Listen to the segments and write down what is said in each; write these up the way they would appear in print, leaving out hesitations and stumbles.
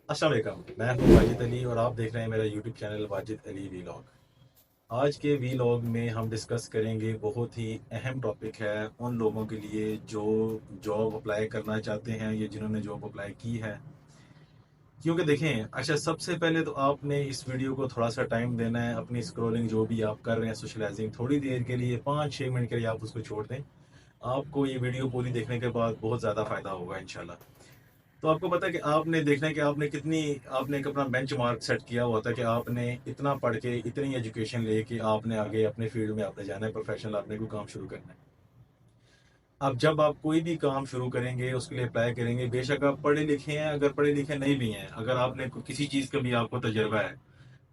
अस्सलाम वालेकुम, मैं हूँ वाजिद अली और आप देख रहे हैं मेरा YouTube channel Wajid Ali vlog. आज के वीलॉग में हम डिस्कस करेंगे, बहुत ही अहम टॉपिक है उन लोगों के लिए जो जॉब अप्लाई करना चाहते हैं या जिन्होंने जॉब अप्लाई की है। क्योंकि देखें, अच्छा, सबसे पहले तो आपने इस वीडियो को थोड़ा सा टाइम देना है। अपनी स्क्रॉलिंग जो भी आप कर रहे हैं, सोशलाइजिंग, थोड़ी देर के लिए 5-6 मिनट के लिए आप उसको छोड़ दें। आपको ये वीडियो पूरी देखने के बाद बहुत ज़्यादा फ़ायदा होगा इंशाल्लाह। तो आपको पता है कि आपने देखना है कि आपने एक अपना बेंच मार्क सेट किया हुआ था कि आपने इतना पढ़ के, इतनी एजुकेशन लेके आपने आगे अपने फील्ड में आपने जाना है, प्रोफेशनल आपने कोई काम शुरू करना है। अब जब आप कोई भी काम शुरू करेंगे, उसके लिए अप्लाई करेंगे, बेशक आप पढ़े लिखे हैं, अगर पढ़े लिखे नहीं भी हैं, अगर आपने किसी चीज़ का भी आपको तजर्बा है,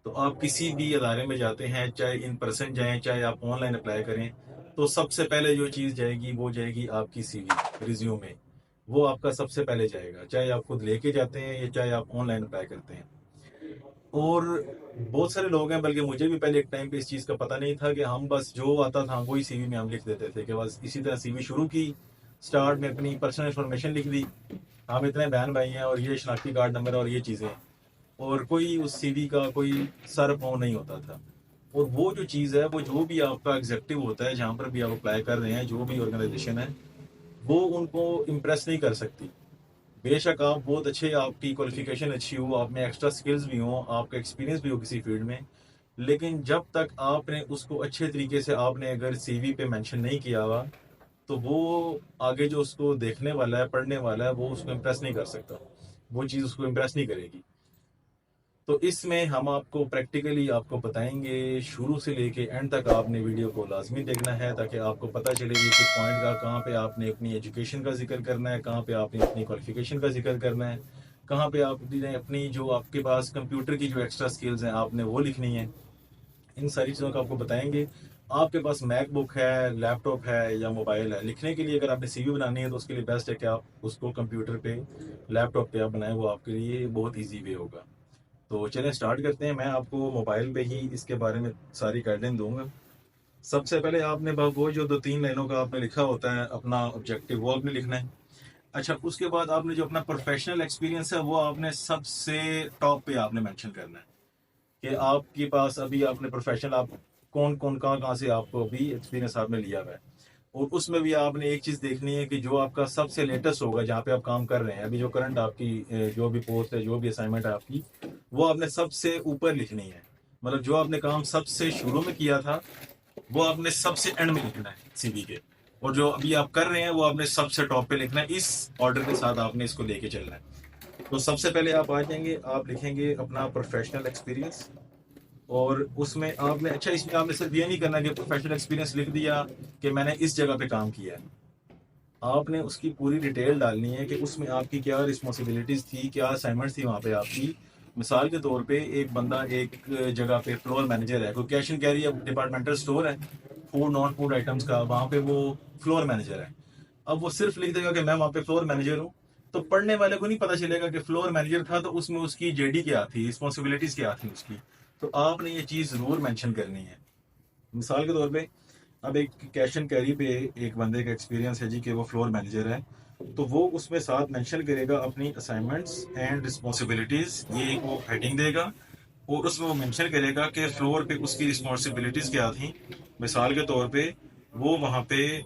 तो आप किसी भी अदारे में जाते हैं, चाहे इन पर्सन जाएं, चाहे आप ऑनलाइन अप्लाई करें, तो सबसे पहले जो चीज़ जाएगी वो जाएगी आपकी सीवी, रिज्यूमे। वो आपका सबसे पहले जाएगा, चाहे आप खुद लेके जाते हैं या चाहे आप ऑनलाइन अप्लाई करते हैं। और बहुत सारे लोग हैं, बल्कि मुझे भी पहले एक टाइम पे इस चीज़ का पता नहीं था, कि हम बस जो आता था वही सीवी में हम लिख देते थे, कि बस इसी तरह सीवी शुरू की, स्टार्ट में अपनी पर्सनल इन्फॉर्मेशन लिख दी, हम इतने बहन भाई हैं और ये शनाख्ती कार्ड नंबर और ये चीज़ें, और कोई उस सीवी का कोई सर पाँव नहीं होता था। और वो जो चीज़ है, वो जो भी आपका एग्जेक्टिव होता है, जहाँ पर भी आप अप्लाई कर रहे हैं, जो भी ऑर्गेनाइजेशन है, वो उनको इम्प्रेस नहीं कर सकती। बेशक आप बहुत अच्छे, आपकी क्वालिफिकेशन अच्छी हो, आप में एक्स्ट्रा स्किल्स भी हो, आपका एक्सपीरियंस भी हो किसी फील्ड में, लेकिन जब तक आपने उसको अच्छे तरीके से आपने अगर सीवी पे मेंशन नहीं किया हुआ, तो वो आगे जो उसको देखने वाला है, पढ़ने वाला है, वो उसको इम्प्रेस नहीं कर सकता। वो चीज़ उसको इम्प्रेस नहीं करेगी। तो इसमें हम आपको प्रैक्टिकली आपको बताएंगे, शुरू से लेके एंड तक आपने वीडियो को लाजमी देखना है, ताकि आपको पता चले कि किस पॉइंट का, कहाँ पे आपने अपनी एजुकेशन का जिक्र करना है, कहाँ पे आपने अपनी क्वालिफिकेशन का जिक्र करना है, कहाँ पे आपने अपनी जो आपके पास कंप्यूटर की जो एक्स्ट्रा स्किल्स हैं आपने वो लिखनी है। इन सारी चीज़ों का आपको बताएंगे। आपके पास मैकबुक है, लैपटॉप है या मोबाइल है, लिखने के लिए अगर आपने सीवी बनानी है तो उसके लिए बेस्ट है कि आप उसको कंप्यूटर पे, लैपटॉप पे आप बनाएं, वो आपके लिए बहुत ईजी वे होगा। तो चलें स्टार्ट करते हैं। मैं आपको मोबाइल पे ही इसके बारे में सारी गाइडलाइन दूंगा। सबसे पहले आपने वो जो 2-3 लाइनों का आपने लिखा होता है अपना ऑब्जेक्टिव, वो आपने लिखना है। अच्छा, उसके बाद आपने जो अपना प्रोफेशनल एक्सपीरियंस है वो आपने सबसे टॉप पे आपने मेंशन करना है, कि आपके पास अभी आपने प्रोफेशनल, आप कौन कौन कहाँ कहाँ से आपको अभी एक्सपीरियंस आपने लिया हुआ है। और उसमें भी आपने एक चीज़ देखनी है कि जो आपका सबसे लेटेस्ट होगा, जहाँ पे आप काम कर रहे हैं अभी, जो करंट आपकी जो भी पोस्ट है, जो भी असाइनमेंट है आपकी, वो आपने सबसे ऊपर लिखनी है। मतलब जो आपने काम सबसे शुरू में किया था, वो आपने सबसे एंड में लिखना है सीवी के। और जो अभी आप कर रहे हैं वो आपने सबसे टॉप पे लिखना है। इस ऑर्डर के साथ आपने इसको लेके चलना है। तो सबसे पहले आप आ जाएंगे, आप लिखेंगे अपना प्रोफेशनल एक्सपीरियंस। और उसमें आपने, अच्छा, इसमें आपने सिर्फ ये नहीं करना कि प्रोफेशनल एक्सपीरियंस लिख दिया कि मैंने इस जगह पे काम किया है। आपने उसकी पूरी डिटेल डालनी है कि उसमें आपकी क्या रिस्पॉन्सिबिलिटीज थी, क्या असाइनमेंट्स थी वहाँ पे आपकी। मिसाल के तौर पे एक बंदा एक जगह पे फ्लोर मैनेजर है, कोई cash and carry departmental store है फूड नॉन फूड आइटम्स का, वहाँ पे वो फ्लोर मैनेजर है। अब वो सिर्फ लिख देगा कि मैं वहाँ पे फ्लोर मैनेजर हूँ, तो पढ़ने वाले को नहीं पता चलेगा कि फ्लोर मैनेजर था तो उसमें उसकी जेडी क्या थी, रिस्पॉन्सिबिलिटीज क्या थी उसकी। तो आपने ये चीज़ ज़रूर मेंशन करनी है। मिसाल के तौर पे, अब एक कैश एंड कैरी पे एक बंदे का एक्सपीरियंस है जी कि वो फ्लोर मैनेजर है, तो वो उसमें साथ मेंशन करेगा अपनी असाइनमेंट्स एंड रिस्पॉन्सिबिलिटीज, ये एक वो हेडिंग देगा। और उसमें वो मेंशन करेगा कि फ्लोर पे उसकी रिस्पॉन्सिबिलिटीज क्या थी। मिसाल के तौर पे, वो वहाँ पे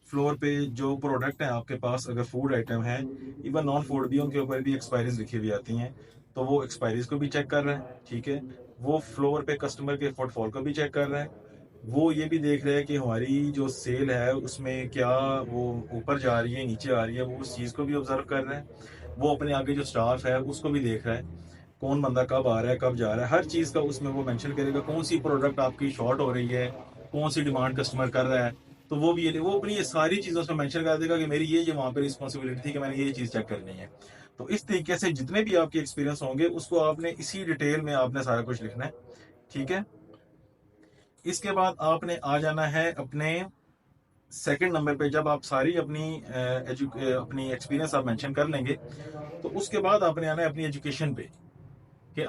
फ्लोर पे जो प्रोडक्ट है आपके पास, अगर फूड आइटम है, इवन नॉन फूड भी, उनके ऊपर भी एक्सपायरीज लिखी हुई आती हैं, तो वो एक्सपायरीज को भी चेक कर रहा है, ठीक है। वो फ्लोर पे कस्टमर के फुटफॉल को भी चेक कर रहा है। वो ये भी देख रहा है कि हमारी जो सेल है उसमें क्या वो ऊपर जा रही है, नीचे आ रही है, वो उस चीज़ को भी ऑब्जर्व कर रहे हैं। वो अपने आगे जो स्टाफ है उसको भी देख रहा है, कौन बंदा कब आ रहा है, कब जा रहा है, हर चीज़ का उसमें वो मेंशन करेगा। कौन सी प्रोडक्ट आपकी शॉर्ट हो रही है, कौन सी डिमांड कस्टमर कर रहा है, तो वो भी वो अपनी ये सारी चीज़ों उसमें मेंशन कर देगा कि मेरी ये वहाँ पर रिस्पॉन्सिबिलिटी थी कि मैंने ये चीज़ चेक करनी है। तो इस तरीके से जितने भी आपके एक्सपीरियंस होंगे उसको आपने इसी डिटेल में आपने सारा कुछ लिखना है, ठीक है। इसके बाद आपने आ जाना है अपने सेकंड नंबर पे। जब आप सारी अपनी एक्सपीरियंस आप मेंशन कर लेंगे, तो उसके बाद आपने आना है अपनी एजुकेशन पे, कि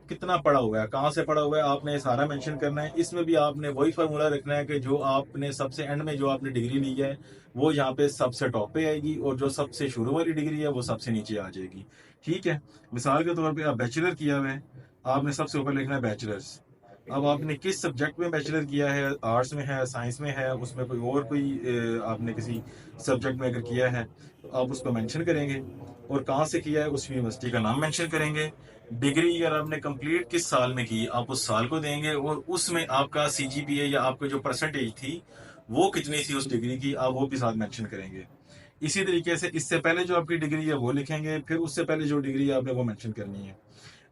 کتنا پڑھا ہوا ہے, کہاں سے پڑھا ہوا ہے, آپ نے سارا مینشن کرنا ہے. اس میں بھی آپ نے وہی فارمولا رکھنا ہے کہ جو آپ نے سب سے اینڈ میں جو آپ نے ڈگری لی ہے وہ یہاں پہ سب سے ٹاپ پہ آئے گی, اور جو سب سے شروع والی ڈگری ہے وہ سب سے نیچے آ جائے گی. ٹھیک ہے, مثال کے طور پہ آپ بیچلر کیا ہوا ہے, آپ نے سب سے اوپر لکھنا ہے بیچلرس. اب آپ نے کس سبجیکٹ میں بیچلر کیا ہے, آرٹس میں ہے, سائنس میں ہے, اس میں کوئی آپ نے کسی سبجیکٹ میں اگر کیا ہے تو آپ اس کو مینشن کریں گے, اور کہاں سے کیا ہے اس یونیورسٹی کا نام مینشن کریں گے. ڈگری اگر آپ نے کمپلیٹ کس سال میں کی آپ اس سال کو دیں گے, اور اس میں آپ کا سی جی پی اے یا آپ کا جو پرسنٹیج تھی وہ کتنی تھی اس ڈگری کی, آپ وہ بھی ساتھ مینشن کریں گے. اسی طریقے سے اس سے پہلے جو آپ کی ڈگری ہے وہ لکھیں گے, پھر اس سے پہلے جو ڈگری ہے آپ نے وہ مینشن کرنی ہے.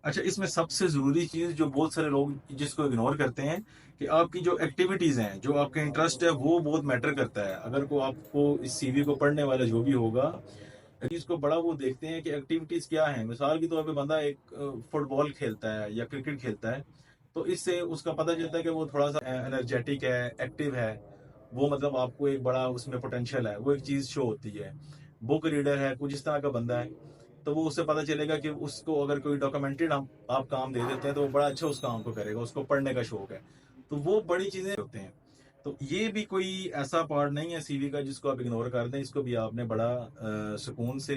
اچھا, اس میں سب سے ضروری چیز جو بہت سارے لوگ جس کو اگنور کرتے ہیں کہ آپ کی جو ایکٹیویٹیز ہیں, جو آپ کا انٹرسٹ ہے وہ بہت میٹر کرتا ہے. اگر کو آپ کو اس سی وی کو پڑھنے والا جو بھی ہوگا چیز کو بڑا وہ دیکھتے ہیں کہ ایکٹیویٹیز کیا ہیں. مثال کے طور پہ بندہ ایک فٹ بال کھیلتا ہے یا کرکٹ کھیلتا ہے, تو اس سے اس کا پتہ چلتا ہے کہ وہ تھوڑا سا انرجیٹک ہے, ایکٹیو ہے, وہ مطلب آپ کو ایک بڑا اس میں پوٹینشیل ہے, وہ ایک چیز شو ہوتی ہے. بک ریڈر ہے, کچھ اس طرح کا بندہ ہے, تو وہ اس سے پتہ چلے گا کہ اس کو اگر کوئی ڈاکومنٹڈ آپ کام دے دیتے ہیں تو وہ بڑا اچھا اس کام کو کرے گا, اس کو پڑھنے کا شوق ہے. تو وہ بڑی چیزیں ہوتے ہیں. تو یہ بھی کوئی ایسا پارٹ نہیں ہے سی وی کا جس کو آپ اگنور کر دیں, اس کو بھی آپ نے بڑا سکون سے,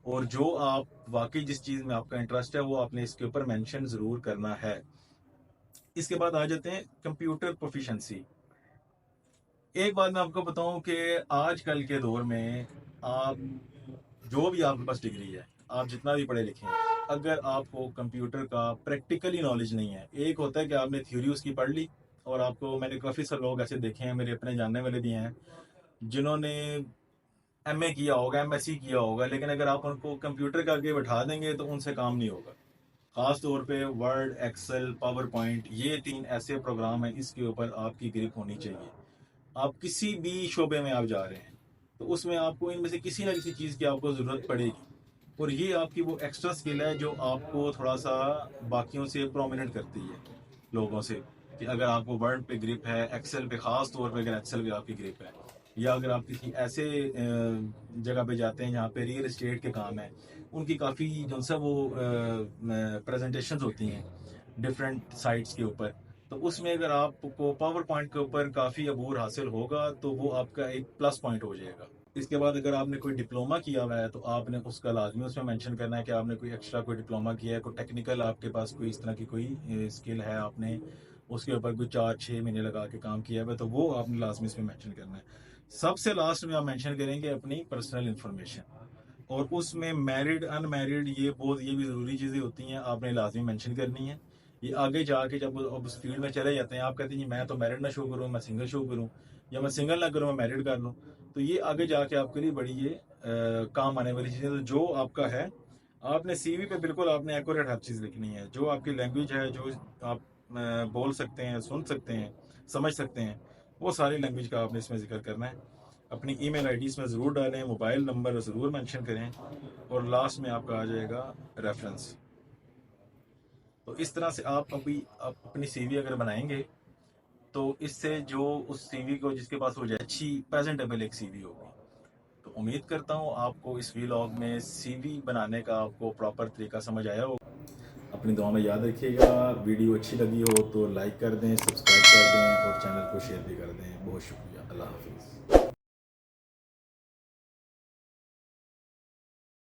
اور جو آپ واقعی جس چیز میں آپ کا انٹرسٹ ہے وہ آپ نے اس کے اوپر مینشن ضرور کرنا ہے. اس کے بعد آ جاتے ہیں کمپیوٹر پروفیشنسی. ایک بات میں آپ کو بتاؤں کہ آج کل کے دور میں آپ جو بھی آپ کے پاس ڈگری ہے, آپ جتنا بھی پڑھے لکھے ہیں, اگر آپ کو کمپیوٹر کا پریکٹیکلی نالج نہیں ہے, ایک ہوتا ہے کہ آپ نے تھیوری اس کی پڑھ لی, اور آپ کو, میں نے کافی سارے لوگ ایسے دیکھے ہیں, میرے اپنے جاننے والے بھی ہیں جنہوں نے ایم اے کیا ہوگا, ایم ایس سی کیا ہوگا, لیکن اگر آپ ان کو کمپیوٹر کے آگے بٹھا دیں گے تو ان سے کام نہیں ہوگا. خاص طور پہ ورڈ, ایکسل, پاور پوائنٹ, یہ 3 ایسے پروگرام ہیں اس کے اوپر آپ کی گرپ ہونی چاہیے. آپ کسی بھی شعبے میں آپ جا رہے ہیں تو اس میں آپ کو ان میں سے کسی نہ کسی چیز کی آپ کو ضرورت پڑے گی, اور یہ آپ کی وہ ایکسٹرا اسکل ہے جو آپ کو تھوڑا سا باقیوں سے پرومیننٹ کرتی ہے لوگوں سے. کہ اگر آپ کو ورڈ پہ گرپ ہے, ایکسل پہ, خاص طور پہ اگر ایکسل پہ آپ کی گرپ ہے, یا اگر آپ کسی ایسے جگہ پہ جاتے ہیں جہاں پہ ریئل اسٹیٹ کے کام ہیں, ان کی کافی جو سا وہ پریزنٹیشنز ہوتی ہیں ڈفرینٹ سائٹس کے اوپر, تو اس میں اگر آپ کو پاور پوائنٹ کے اوپر کافی عبور حاصل ہوگا تو وہ آپ کا ایک پلس پوائنٹ ہو جائے گا. اس کے بعد اگر آپ نے کوئی ڈپلوما کیا ہوا ہے تو آپ نے اس کا لازمی اس میں مینشن کرنا ہے کہ آپ نے کوئی ایکسٹرا کوئی ڈپلوما کیا ہے, کوئی ٹیکنیکل آپ کے پاس کوئی اس طرح کی کوئی اسکل ہے, آپ نے اس کے اوپر کوئی 4-6 مہینے لگا کے کام کیا ہوا ہے, تو وہ آپ نے لازمی اس میں مینشن کرنا ہے. سب سے لاسٹ میں آپ مینشن کریں گے اپنی پرسنل انفارمیشن, اور اس میں میرڈ, ان میرڈ, یہ بھی ضروری چیزیں ہوتی ہیں, آپ نے لازمی مینشن کرنی ہے. یہ آگے جا کے جب اب اس فیلڈ میں چلے جاتے ہیں, آپ کہتے ہیں میں تو میرڈ نہ شو کروں, میں سنگل شو کروں, یا میں سنگل نہ کروں میں میرڈ کر لوں, تو یہ آگے جا کے آپ کے لیے بڑی یہ کام آنے والی چیزیں. تو جو آپ کا ہے, آپ نے سی وی پہ بالکل آپ نے ایکوریٹ ہر چیز لکھنی ہے. جو آپ کی لینگویج ہے, جو آپ بول سکتے ہیں, سن سکتے ہیں, سمجھ سکتے ہیں, وہ ساری لینگویج کا آپ نے اس میں ذکر کرنا ہے. اپنی ای میل آئی ڈی اس میں ضرور ڈالیں, موبائل نمبر ضرور مینشن کریں, اور لاسٹ میں آپ کا آ جائے گا ریفرنس. تو اس طرح سے آپ اپنی سی وی اگر بنائیں گے تو اس سے جو اس سی وی کو جس کے پاس ہو جائے اچھی پریزنٹیبل ایک سی وی ہوگی. تو امید کرتا ہوں آپ کو اس ویلاگ میں سی وی بنانے کا آپ کو پراپر طریقہ سمجھ آیا ہو. اپنی دعا میں یاد رکھیے گا. ویڈیو اچھی لگی ہو تو لائک کر دیں, سبسکرائب کر دیں, اور چینل کو شیئر بھی کر دیں. بہت شکریہ. اللہ حافظ.